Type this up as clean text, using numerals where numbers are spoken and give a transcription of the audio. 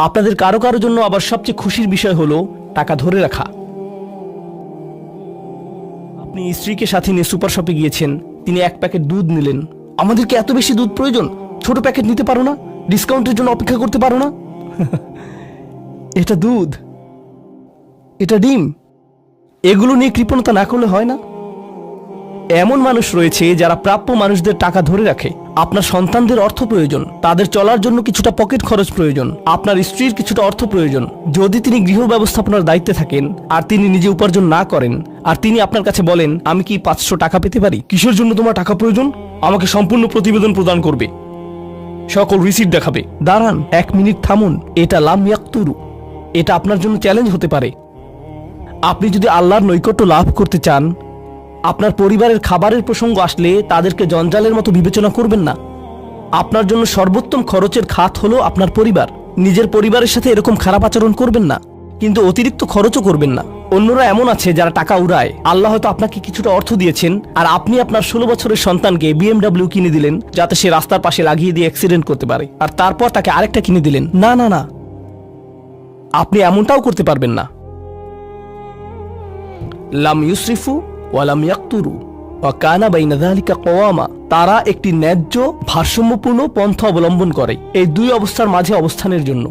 আপনাদের কারো কারো জন্য আবার সবচেয়ে খুশির বিষয় হলো টাকা ধরে রাখা। আপনি স্ত্রীকে সাথে নিয়ে সুপার শপে গিয়েছেন, তিনি 1 প্যাকেট দুধ নিলেন। আমাদেরকে এত বেশি দুধ প্রয়োজন, ছোট প্যাকেট নিতে পারো না? ডিসকাউন্টের জন্য অপেক্ষা করতে পারো না? এটা দুধ, এটা ডিম, এগুলো নিয়ে কৃপণতা না করলে হয় না? এমন মানুষ রয়েছে যারা প্রাপ্য মানুষদের টাকা ধরে রাখে। আপনার সন্তানদের অর্থ প্রয়োজন, তাদের চলার জন্য কিছুটা পকেট খরচ প্রয়োজন, আপনার স্ত্রীর কিছুটা অর্থ প্রয়োজন। যদি তিনি গৃহ ব্যবস্থাপনার দায়িত্বে থাকেন আর তিনি নিজে উপার্জন না করেন, আর তিনি আপনার কাছে বলেন আমি কি 500 টাকা পেতে পারি? কিসের জন্য তোমার টাকা প্রয়োজন? আমাকে সম্পূর্ণ প্রতিবেদন প্রদান করবে, সকল রিসিট দেখাবে। দাঁড়ান, 1 মিনিট থামুন। এটা লাম ইয়াকতুরু, এটা আপনার জন্য চ্যালেঞ্জ হতে পারে। আপনি যদি আল্লাহর নৈকট্য লাভ করতে চান, আপনার পরিবারের খাবারের প্রসঙ্গ আসলে তাদেরকে জঞ্জালের মতো বিবেচনা করবেন না। আপনার জন্য সর্বোত্তম খরচের খাত হলো আপনার পরিবার। নিজের পরিবারের সাথে এরকম খারাপ আচরণ করবেন না, কিন্তু অতিরিক্ত খরচও করবেন না। অন্যরা এমন আছে যারা টাকা উড়ায়। আল্লাহ হয়তো আপনাকে কিছুটা অর্থ দিয়েছেন, আর আপনি আপনার 16 বছরের সন্তানকে BMW কিনে দিলেন যাতে সে রাস্তার পাশে লাগিয়ে দিয়ে অ্যাক্সিডেন্ট করতে পারে, আর তারপর তাকে আরেকটা কিনে দিলেন। না না না, আপনি এমনটাও করতে পারবেন না। লাম ইউসরিফু ওয়ালাম ইয়াকতুরু ওয়া কানা বাইনা যালিকা কওয়ামা। তারা একটি ন্যায্য ভারসাম্যপূর্ণ পন্থা অবলম্বন করে এই দুই অবস্থার মাঝে অবস্থানের জন্য।